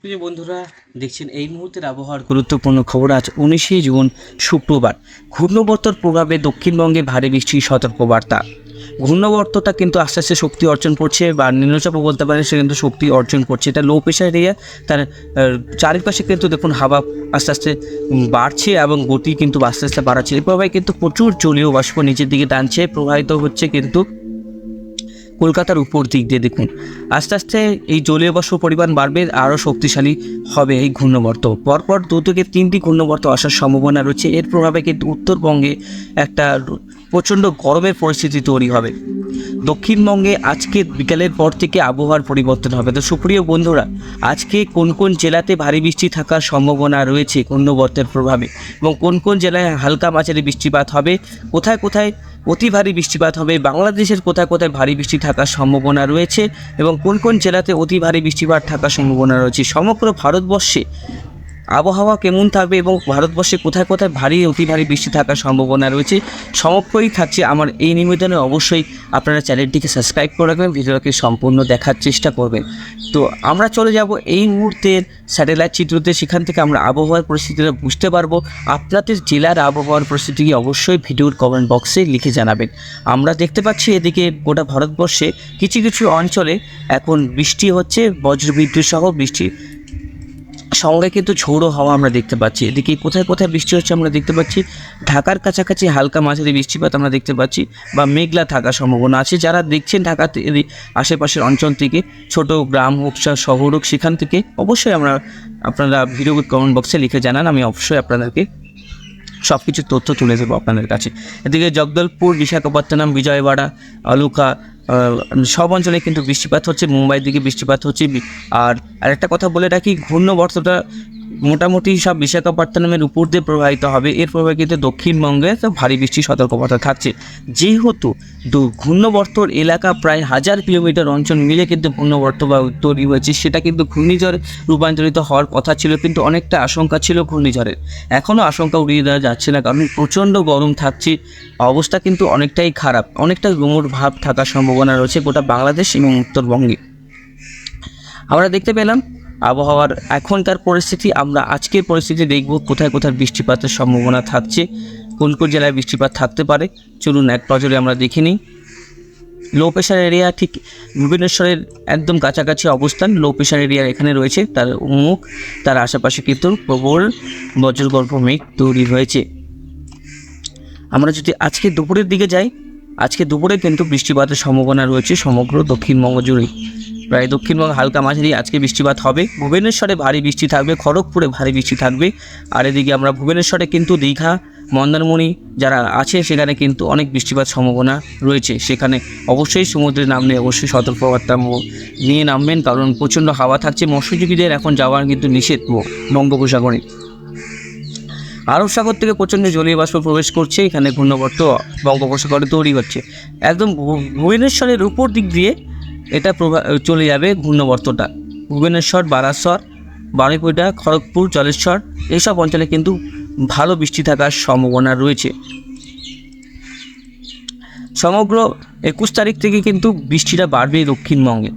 প্রিয় বন্ধুরা, দেখছেন এই মুহূর্তের আবহাওয়ার গুরুত্বপূর্ণ খবর। আজ 19শে জুন শুক্রবার। ঘূর্ণবর্তর প্রভাবে দক্ষিণবঙ্গে ভারী বৃষ্টির সতর্কবার্তা। ঘূর্ণবর্তটা কিন্তু আস্তে আস্তে শক্তি অর্জন করছে, বা নিম্নচাপও বলতে পারে, সে কিন্তু শক্তি অর্জন করছে। এটা লো প্রেশার এরিয়া, তার চারিপাশে কিন্তু দেখুন হাওয়া আস্তে আস্তে বাড়ছে এবং গতি কিন্তু আস্তে আস্তে বাড়াচ্ছে। এর প্রভাবে কিন্তু প্রচুর জলীয় বাষ্প নিচের দিকে টানছে, প্রবাহিত হচ্ছে কিন্তু কলকাতার উপর দিক দিয়ে। দেখুন আস্তে আস্তে এই জলীয় বাষ্প পরিমাণ বাড়বে, আরও শক্তিশালী হবে এই ঘূর্ণবর্ত। পরপর 2 থেকে 3টি ঘূর্ণবর্ত আসার সম্ভাবনা রয়েছে। এর প্রভাবে কিন্তু উত্তরবঙ্গে একটা প্রচণ্ড গরমের পরিস্থিতি তৈরি হবে। দক্ষিণবঙ্গে আজকে বিকালের পর থেকে আবহাওয়ার পরিবর্তন হবে। তো সুপ্রিয় বন্ধুরা, আজকে কোন কোন জেলাতে ভারী বৃষ্টি থাকার সম্ভাবনা রয়েছে ঘূর্ণবর্তের প্রভাবে, এবং কোন কোন জেলায় হালকা মাঝারি বৃষ্টিপাত হবে, কোথায় কোথায় অতি ভারী বৃষ্টিপাত হবে, বাংলাদেশের কোথায় কোথায় ভারী বৃষ্টি থাকার সম্ভাবনা রয়েছে, এবং কোন কোন জেলাতে অতি ভারী বৃষ্টিপাত থাকার সম্ভাবনা রয়েছে, সমগ্র ভারতবর্ষে আবহাওয়া কেমন থাকবে এবং ভারতবর্ষে কোথায় কোথায় ভারী অতি ভারী বৃষ্টি থাকার সম্ভাবনা রয়েছে, সমগ্রই থাকছে আমার এই নিবেদনে। অবশ্যই আপনারা চ্যানেলটিকে সাবস্ক্রাইব করে রাখবেন, ভিডিওকে সম্পূর্ণ দেখার চেষ্টা করবেন। তো আমরা চলে যাব এই মুহূর্তের স্যাটেলাইট চিত্রতে, সেখান থেকে আমরা আবহাওয়ার পরিস্থিতিটা বুঝতে পারবো। আপনাদের জেলার আবহাওয়ার পরিস্থিতি অবশ্যই ভিডিওর কমেন্ট বক্সে লিখে জানাবেন। আমরা দেখতে পাচ্ছি এদিকে গোটা ভারতবর্ষে কিছু কিছু অঞ্চলে এখন বৃষ্টি হচ্ছে, বজ্রবিদ্যুৎ সহ বৃষ্টি সঙ্গে কিন্তু ঝোড়ো হাওয়া আমরা দেখতে পাচ্ছি। এদিকে কোথায় কোথায় বৃষ্টি হচ্ছে আমরা দেখতে পাচ্ছি। ঢাকার কাছাকাছি হালকা মাঝারি বৃষ্টিপাত আমরা দেখতে পাচ্ছি, বা মেঘলা থাকার সম্ভাবনা আছে। যারা দেখছেন ঢাকাতে আশেপাশের অঞ্চল থেকে, ছোট গ্রাম হোক শহর হোক, সেখান থেকে অবশ্যই আপনারা ভিডিও কমেন্ট বক্সে লিখে জানান। আমি অবশ্যই আপনাদেরকে সব কিছু তথ্য তুলে দেবো আপনাদের কাছে। এদিকে জগদলপুর, বিশাখাপত্তনম, বিজয়ওয়াড়া, আলুকা সব অঞ্চলে কিন্তু বৃষ্টিপাত হচ্ছে। মুম্বাইয়ের দিকে বৃষ্টিপাত হচ্ছে। আর আরেকটা কথা বলে রাখি, ঘূর্ণবর্তটা মোটামুটি সব বিশাখাপত্তনমের উপর দিয়ে প্রবাহিত হবে। এর প্রভাবে কিন্তু দক্ষিণবঙ্গে তো ভারী বৃষ্টির সতর্কবার্তা থাকছে। যেহেতু ঘূর্ণবর্তর এলাকা প্রায় 1000 কিলোমিটার অঞ্চল মিলে কিন্তু ঘূর্ণবর্ত বা তৈরি হয়েছে, সেটা কিন্তু ঘূর্ণিঝড়ে রূপান্তরিত হওয়ার কথা ছিল, কিন্তু অনেকটা আশঙ্কা ছিল ঘূর্ণিঝড়ের। এখনও আশঙ্কা উড়িয়ে দেওয়া যাচ্ছে না, কারণ প্রচণ্ড গরম থাকছে। অবস্থা কিন্তু অনেকটাই খারাপ, অনেকটা গুমোট ভাব থাকার সম্ভাবনা রয়েছে গোটা বাংলাদেশ এবং উত্তরবঙ্গে। আমরা দেখতে পেলাম আবহাওয়ার এখনকার পরিস্থিতি। আমরা আজকের পরিস্থিতি দেখব কোথায় কোথায় বৃষ্টিপাতের সম্ভাবনা থাকছে, কোন কোন জেলায় বৃষ্টিপাত থাকতে পারে। চলুন এক নজরে আমরা দেখে নিই। লো প্রেশার এরিয়া ঠিক ভুবনেশ্বরের একদম কাছাকাছি অবস্থান। লো প্রেশার এরিয়া এখানে রয়েছে, তার মুখ, তার আশেপাশে কিন্তু প্রবল বজ্রগর্ভ মেঘ তৈরি হয়েছে। আমরা যদি আজকে দুপুরের দিকে যাই, আজকে দুপুরে কিন্তু বৃষ্টিপাতের সম্ভাবনা রয়েছে সমগ্র দক্ষিণবঙ্গ জুড়ে। প্রায় দক্ষিণবঙ্গে হালকা মাঝারি আজকে বৃষ্টিপাত হবে। ভুবনেশ্বরে ভারী বৃষ্টি থাকবে, খড়গপুরে ভারী বৃষ্টি থাকবে। আর এদিকে আমরা ভুবনেশ্বরে কিন্তু দীঘা, মন্দারমণি যারা আছে সেখানে কিন্তু অনেক বৃষ্টিপাত সম্ভাবনা রয়েছে। সেখানে অবশ্যই সমুদ্রে নামলে অবশ্যই সতর্কবার্তা নিয়ে নামবেন, কারণ প্রচণ্ড হাওয়া থাকছে। মৎস্যজীবীদের এখন যাওয়ার কিন্তু নিষেধ বঙ্গোপসাগরে। আরব সাগর থেকে প্রচণ্ড জলীয় বাষ্প প্রবেশ করছে, এখানে ঘূর্ণবর্ত বঙ্গোপসাগরে তৈরি হচ্ছে। একদম ভুবনেশ্বরের উপর দিক দিয়ে এটা চলে যাবে ঘূর্ণবর্তটা। ভুবনেশ্বর, বারাসর, বারুইপুর, খড়গপুর, জলেশ্বর এইসব অঞ্চলে কিন্তু ভালো বৃষ্টি থাকার সম্ভাবনা রয়েছে। সমগ্র 21 তারিখ থেকে কিন্তু বৃষ্টিটা বাড়বে দক্ষিণবঙ্গে।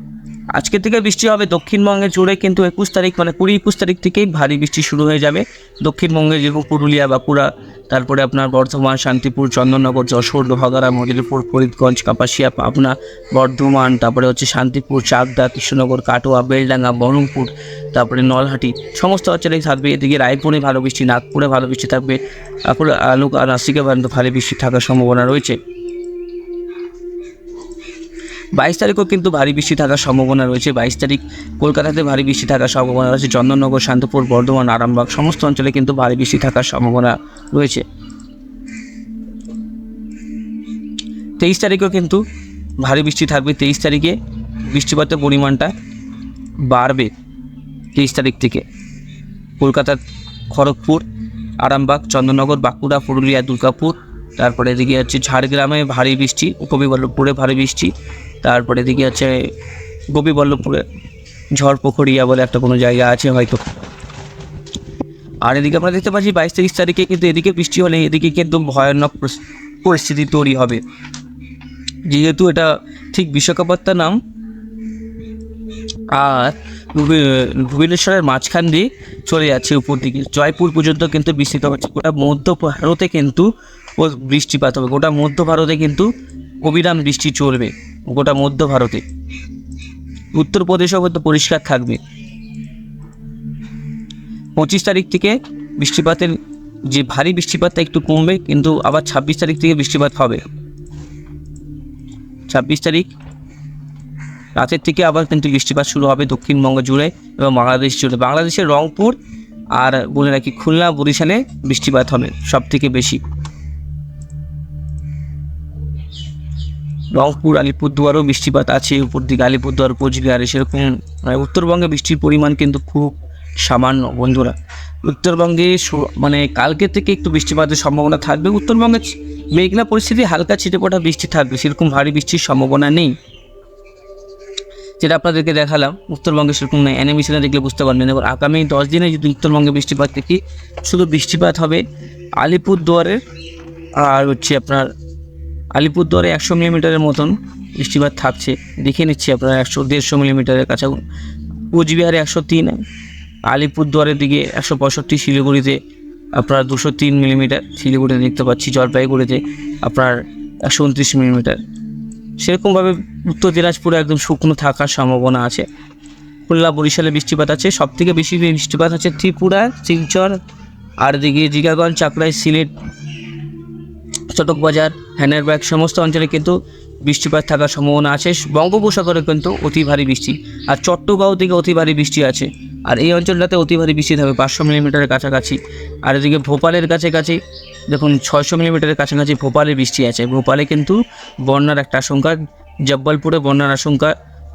আজকে থেকে বৃষ্টি হবে দক্ষিণবঙ্গে জুড়ে, কিন্তু 21 তারিখ মানে 20-21 তারিখ থেকেই ভারী বৃষ্টি শুরু হয়ে যাবে দক্ষিণবঙ্গে, যেরকম পুরুলিয়া, বাঁকুড়া, তারপরে আপনার বর্ধমান, শান্তিপুর, চন্দননগর, যশোর, লোহাগাড়া, মজিলপুর, ফরিদগঞ্জ, কাপাসিয়া, পাবনা, বর্ধমান, তারপরে হচ্ছে শান্তিপুর, চাকদা, কৃষ্ণনগর, কাটোয়া, বেলডাঙ্গা, বহরমপুর, তারপরে নলহাটি সমস্ত অঞ্চলেই থাকবে। এদিকে রায়পুরে ভালো বৃষ্টি, নাগপুরে ভালো বৃষ্টি থাকবে, তারপরে নাসিকে ভালো বৃষ্টি থাকার সম্ভাবনা রয়েছে। 22 তারিখও কিন্তু ভারী বৃষ্টি থাকার সম্ভাবনা রয়েছে। 22 তারিখ কলকাতাতে ভারী বৃষ্টি থাকার সম্ভাবনা রয়েছে। চন্দননগর, শান্তপুর, বর্ধমান, আরামবাগ সমস্ত অঞ্চলে কিন্তু ভারী বৃষ্টি থাকার সম্ভাবনা রয়েছে। 23 তারিখেও কিন্তু ভারী বৃষ্টি থাকবে। 23 তারিখে বৃষ্টিপাতের পরিমাণটা বাড়বে। 23 তারিখ থেকে কলকাতা, খড়গপুর, আরামবাগ, চন্দননগর, বাঁকুড়া, পুরুলিয়া, দুর্গাপুর, তারপরে এদিকে হচ্ছে ঝাড়গ্রামে ভারী বৃষ্টি, গোপীবল্লভপুরে ভারী বৃষ্টি, তারপরে এদিকে হচ্ছে গোপীবল্লভপুরে ঝড়পোখরিয়া বলে একটা কোনো জায়গা আছে হয়তো। আর এদিকে আমরা দেখতে পাচ্ছি 22-23 তারিখে কিন্তু এদিকে বৃষ্টি হলে এদিকে কিন্তু ভয়ানক পরিস্থিতি তৈরি হবে, যেহেতু এটা ঠিক বিশাখাপত্তনম আর ভুবনেশ্বরের মাঝখান দিয়ে চলে যাচ্ছে উপর দিকে জয়পুর পর্যন্ত কিন্তু বিস্তৃত হচ্ছে। গোটা মধ্য ভারতে কিন্তু ও বৃষ্টিপাত হবে, গোটা মধ্য ভারতে কিন্তু অবিরাম বৃষ্টি চলবে, গোটা মধ্য ভারতে। উত্তরপ্রদেশও কিন্তু পরিষ্কার থাকবে। 25 তারিখ থেকে বৃষ্টিপাতের যে ভারী বৃষ্টিপাতটা একটু কমবে, কিন্তু আবার 26 তারিখ থেকে বৃষ্টিপাত হবে। 26 তারিখ রাতের থেকে আবার কিন্তু বৃষ্টিপাত শুরু হবে দক্ষিণবঙ্গ জুড়ে এবং বাংলাদেশ জুড়ে। বাংলাদেশের রংপুর আর বলে রাখি খুলনা বরিশালে বৃষ্টিপাত হবে সব থেকে বেশি। রংপুর আলিপুরদুয়ারও বৃষ্টিপাত আছে, উপর দিকে আলিপুরদুয়ার কোচবিহারে সেরকম। উত্তরবঙ্গে বৃষ্টির পরিমাণ কিন্তু খুব সামান্য বন্ধুরা। উত্তরবঙ্গে মানে কালকে থেকে একটু বৃষ্টিপাতের সম্ভাবনা থাকবে। উত্তরবঙ্গে মেঘলা পরিস্থিতি, হালকা ছিটেফোঁটা বৃষ্টি থাকবে, সেরকম ভারী বৃষ্টির সম্ভাবনা নেই। যেটা আপনাদেরকে দেখালাম উত্তরবঙ্গে সেরকম নেই, অ্যানিমেশনে দেখলে বুঝতে পারবেন। এবার আগামী 10 দিনে যদি উত্তরবঙ্গে বৃষ্টিপাত দেখি, শুধু বৃষ্টিপাত হবে আলিপুরদুয়ারের আর হচ্ছে আপনার আলিপুরদুয়ারে 100 মিলিমিটারের মতন বৃষ্টিপাত থাকছে, দেখে নিচ্ছি আপনার 100-150 মিলিমিটারের কাছাকাছি। কোচবিহারে 103, আলিপুরদুয়ারের দিকে 165, শিলিগুড়িতে আপনার 203 মিলিমিটার, শিলিগুড়িতে দেখতে পাচ্ছি, জলপাইগুড়িতে আপনার 129 মিলিমিটার। সেরকমভাবে উত্তর দিনাজপুরে একদম শুকনো থাকার সম্ভাবনা আছে। খুলনা বরিশালে বৃষ্টিপাত আছে, সবথেকে বেশি বৃষ্টিপাত আছে ত্রিপুরা, শিলচর, আর দিকে জিগাগঞ্জ, চাকরাই, সিলেট, চটকবাজার, হ্যানারবাগ সমস্ত অঞ্চলে কিন্তু বৃষ্টিপাত থাকার সম্ভাবনা আছে। বঙ্গোপসাগরে কিন্তু অতি ভারী বৃষ্টি, আর চট্টগ্রাম দিকে অতি ভারী বৃষ্টি আছে, আর এই অঞ্চলটাতে অতি ভারী বৃষ্টি থাকবে 500 মিলিমিটারের কাছাকাছি। আর এদিকে ভোপালের কাছাকাছি দেখুন 600 মিলিমিটারের কাছাকাছি ভোপালে বৃষ্টি আছে। ভোপালে কিন্তু বন্যার একটা আশঙ্কা, জব্বলপুরে বন্যার আশঙ্কা,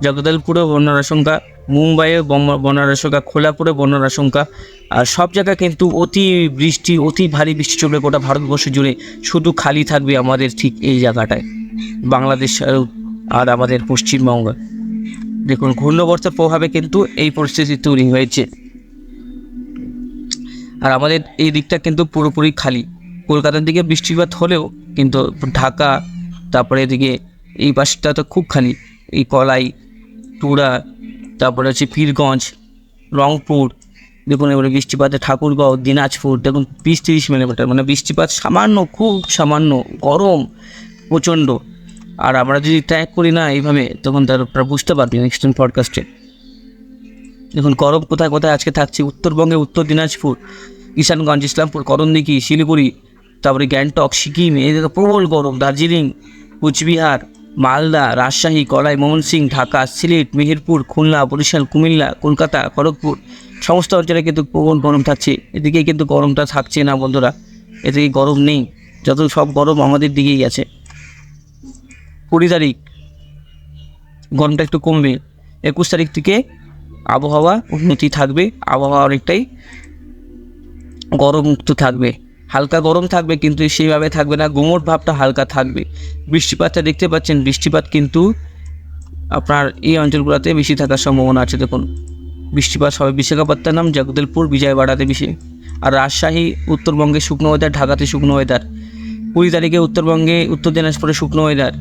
জগদলপুরে বন্যার আশঙ্কা, মুম্বাইয়ে বন্যার আশঙ্কা, খোলাপুরে বন্যার আশঙ্কা। আর সব জায়গায় কিন্তু অতি বৃষ্টি, অতি ভারী বৃষ্টি চলবে গোটা ভারতবর্ষ জুড়ে। শুধু খালি থাকবে আমাদের ঠিক এই জায়গাটায়, বাংলাদেশ আর আমাদের পশ্চিমবঙ্গ। দেখুন ঘূর্ণাবর্তের প্রভাবে কিন্তু এই পরিস্থিতি তৈরি হয়েছে। আর আমাদের এই দিকটা কিন্তু পুরোপুরি খালি। কলকাতার দিকে বৃষ্টিপাত হলেও কিন্তু ঢাকা, তারপরে এদিকে এই পাশটা তো খুব খালি। এই কলাই, টুরা, তারপরে হচ্ছে পীরগঞ্জ, রংপুর, দেখুন এবারে বৃষ্টিপাতে ঠাকুরগাঁও, দিনাজপুর দেখুন 20-30 মিলিমিটার, মানে বৃষ্টিপাত সামান্য, খুব সামান্য, গরম প্রচণ্ড। আর আমরা যদি ট্র্যাক করি না এইভাবে, তখন তারা বুঝতে পারবে নেক্সট পডকাস্টে। দেখুন গরম কোথায় কোথায় আজকে থাকছে। উত্তরবঙ্গে উত্তর দিনাজপুর, কিষানগঞ্জ, ইসলামপুর, করণদিঘি, শিলিগুড়ি, তারপরে গ্যাংটক, সিকিম, এই জায়গায় প্রবল গরম। দার্জিলিং, কুচবিহার, মালদা, রাজশাহী, কলাই, ময়মনসিংহ, ঢাকা, সিলেট, মেহেরপুর, খুলনা, বরিশাল, কুমিল্লা, কলকাতা, খড়গপুর সমস্ত অঞ্চলে কিন্তু প্রবল গরম থাকছে। এদিকে কিন্তু গরমটা থাকছে না বন্ধুরা, এদিকে গরম নেই, যত সব গরম আমাদের দিকেই আছে। 20 তারিখ গরমটা একটু কমবে। 21 তারিখ থেকে আবহাওয়া উন্নতি থাকবে, আবহাওয়া অনেকটাই গরম মুক্ত থাকবে, হালকা গরম থাকবে, কিন্তু সেইভাবে থাকবে না, গুমোট ভাবটা হালকা থাকবে। বৃষ্টিপাতটা দেখতে পাচ্ছেন, বৃষ্টিপাত কিন্তু আপনার এই অঞ্চলগুলোতে বেশি থাকার সম্ভাবনা আছে। দেখুন বৃষ্টিপাত হবে বিশাখাপত্তনম, জগদলপুর, বিজয়বাড়াতে বেশি। আর রাজশাহী উত্তরবঙ্গে শুকনো ওয়েদার, ঢাকাতে শুকনো ওয়েদার। 20 তারিখে উত্তরবঙ্গে, উত্তর দিনাজপুরে শুকনো ওয়েদার।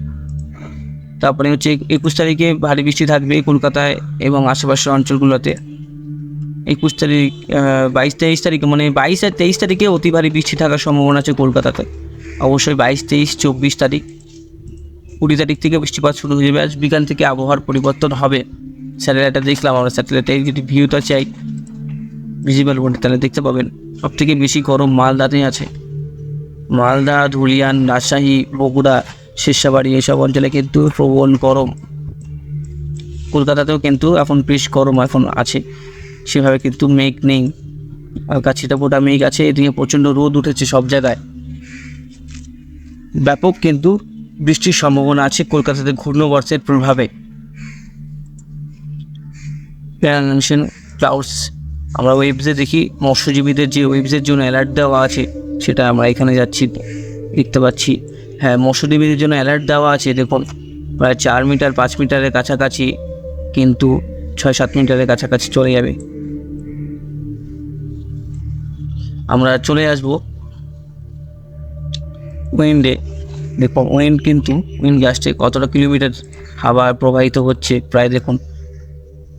তারপরে হচ্ছে 21 তারিখে ভারী বৃষ্টি থাকবে কলকাতায় এবং আশেপাশের অঞ্চলগুলোতে। 21 তারিখ, 22-23 তারিখে, মানে 22 আর 23 তারিখে অতি ভারী বৃষ্টি থাকার সম্ভাবনা আছে কলকাতাতে। অবশ্যই 22, 23, 24 তারিখ। 20 তারিখ থেকে বৃষ্টিপাত শুরু হয়ে যাবে। আজ বিকাল থেকে আবহাওয়ার পরিবর্তন হবে। স্যাটেলাইটটা দেখলাম আমরা, স্যাটেলাইটে যদি ভিউটা চাই ভিজিবল বলতে, তাহলে দেখতে পাবেন সবথেকে বেশি গরম মালদাতে আছে। মালদা, ধুলিয়ান, রাজশাহী, বগুড়া, শেরশাবাড়ি এইসব অঞ্চলে কিন্তু প্রবল গরম। কলকাতাতেও কিন্তু এখন বেশ গরম এখন আছে, সেভাবে কিন্তু মেঘ নেই, হালকা ছিটাফোঁটা মেঘ আছে। এদিকে প্রচণ্ড রোদ উঠেছে সব জায়গায়, ব্যাপক কিন্তু বৃষ্টির সম্ভাবনা আছে কলকাতাতে ঘূর্ণাবর্তের প্রভাবে। ক্লাউডস আমরা ওয়েবসে দেখি, মৎস্যজীবীদের যে ওয়েবসের জন্য অ্যালার্ট দেওয়া আছে সেটা আমরা এখানে যাচ্ছি দেখতে পাচ্ছি। হ্যাঁ, মৎস্যজীবীদের জন্য অ্যালার্ট দেওয়া আছে। দেখুন প্রায় 4 মিটার 5 মিটারের কাছাকাছি, কিন্তু 6-7 মিটারের কাছাকাছি চলে যাবে। আমরা চলে আসবো উইন্ডে। দেখুন উইন্ড কিন্তু উইন্ড গাছটে কতটা কিলোমিটার হাওয়া প্রবাহিত হচ্ছে, প্রায় দেখুন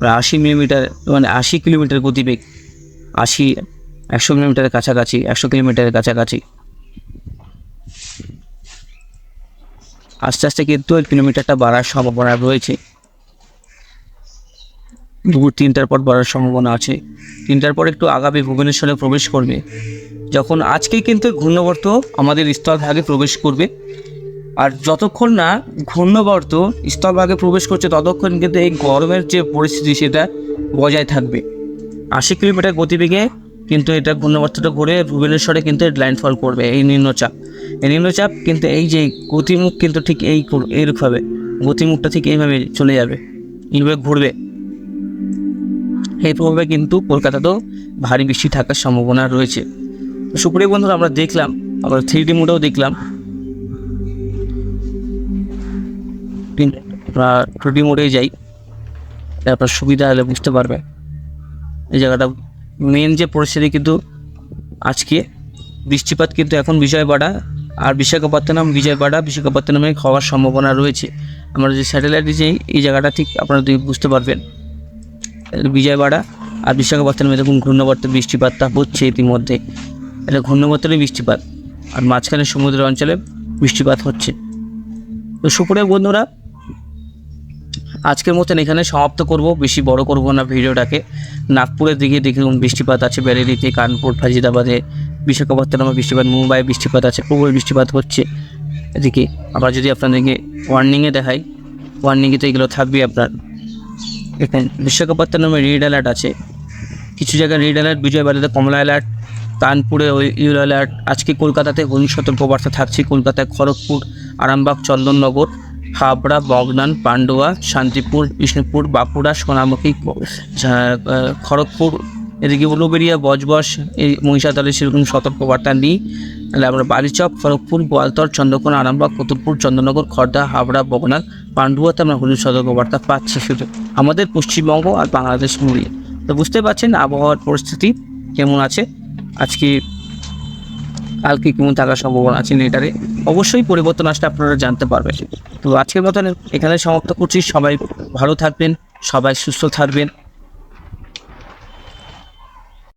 প্রায় 80 মিলিমিটার, মানে 80 কিলোমিটার গতিবেগ, 100 কিলোমিটারের কাছাকাছি, 100 কিলোমিটারের কাছাকাছি। আস্তে আস্তে কিন্তু এই কিলোমিটারটা বাড়ার সম্ভাবনা রয়েছে। দুপুর 3টার পর বাড়ার সম্ভাবনা আছে। 3টার পর একটু আগামী ভুবনেশ্বরে প্রবেশ করবে। যখন আজকে কিন্তু ঘূর্ণাবর্ত আমাদের স্থলভাগে প্রবেশ করবে, আর যতক্ষণ না ঘূর্ণাবর্ত স্থলভাগে প্রবেশ করছে ততক্ষণ কিন্তু এই গরমের যে পরিস্থিতি সেটা বজায় থাকবে। 80 কিলোমিটার গতিবেগে কিন্তু এটা ঘূর্ণাবর্তটা ঘুরে ভুবনেশ্বরে কিন্তু ল্যান্ডফল করবে। এই নিম্নচাপ কিন্তু এই যে গতিমুখ কিন্তু ঠিক এইরূপভাবে গতিমুখটা ঠিক এইভাবে চলে যাবে, এইভাবে ঘুরবে। এই প্রভাবে কিন্তু কলকাতাতেও ভারী বৃষ্টি থাকার সম্ভাবনা রয়েছে। সুপ্রিয় বন্ধুরা, আমরা দেখলাম, আমরা 3D মোডেও দেখলাম, আমরা 2D মোডে যাই, আপনার সুবিধা হলে বুঝতে পারবে। এই জায়গাটা মেন যে পরিস্থিতি কিন্তু আজকে বৃষ্টিপাত কিন্তু এখন বিজয়বাড়া আর বিশাখাপত্তনমে হওয়ার সম্ভাবনা রয়েছে। আমরা যে স্যাটেলাইটে যাই এই জায়গাটা ঠিক আপনারা বুঝতে পারবেন। বিজয়বাড়া আর বিশাখাপত্তনমে দেখুন ঘূর্ণাবর্তের বৃষ্টিপাতটা হচ্ছে ইতিমধ্যে। এটা ঘূর্ণাবর্তেরই বৃষ্টিপাত, আর মাঝখানে সমুদ্র অঞ্চলে বৃষ্টিপাত হচ্ছে। তো সুপ্রিয় বন্ধুরা, আজকের মতন এখানে সমাপ্ত করব, বেশি বড় করব না ভিডিওটাকে। নাগপুরের দিকে দেখুন বৃষ্টিপাত আছে, বেরেলিতে, কানপুর, ফাজিদাবাদে, বিশাখাপত্তনমে বৃষ্টিপাত, মুম্বাই বৃষ্টিপাত আছে, প্রবল বৃষ্টিপাত হচ্ছে এদিকে। আবার যদি আপনাদেরকে ওয়ার্নিংয়ে দেখাই, ওয়ার্নিংয়ে তো এগুলো থাকবে আপনার। এখানে বিশাখাপত্তনমে রেড অ্যালার্ট আছে, কিছু জায়গায় রেড অ্যালার্ট, বিজয়বাড়াতে কমলা অ্যালার্ট, কানপুরে ইয়েলো অ্যালার্ট। আজকে কলকাতাতে হলুদ সতর্কবার্তা থাকছে। কলকাতায় খড়গপুর, আরামবাগ, চন্দননগর, হাবড়া, বগনান, পান্ডুয়া, শান্তিপুর, বিষ্ণুপুর, বাঁকুড়া, সোনামুখী, খড়গপুর, এদিকে উলুবেড়িয়া, বজবজ, এই মহিষাদলে সেরকম সতর্কবার্তা নেই। তাহলে আমরা বালিচক, খড়গপুর, গোয়ালতর, চন্দ্রকোনা, আরামবাগ, কতুলপুর, চন্দননগর, খড়দা, হাবড়া, বগনান, পান্ডুয়াতে আমরা হলুদ সতর্কবার্তা পাচ্ছি শুধু আমাদের পশ্চিমবঙ্গ আর বাংলাদেশ মিলিয়ে। তো বুঝতে পারছেন আবহাওয়ার পরিস্থিতি কেমন আছে। আজকে কালকে কেমন থাকার সম্ভাবনা আছে নেটারে, অবশ্যই পরিবর্তন আসলে আপনারা জানতে পারবেন। তো আজকের মতন এখানে সমাপ্ত করছি। সবাই ভালো থাকবেন, সবাই সুস্থ থাকবেন।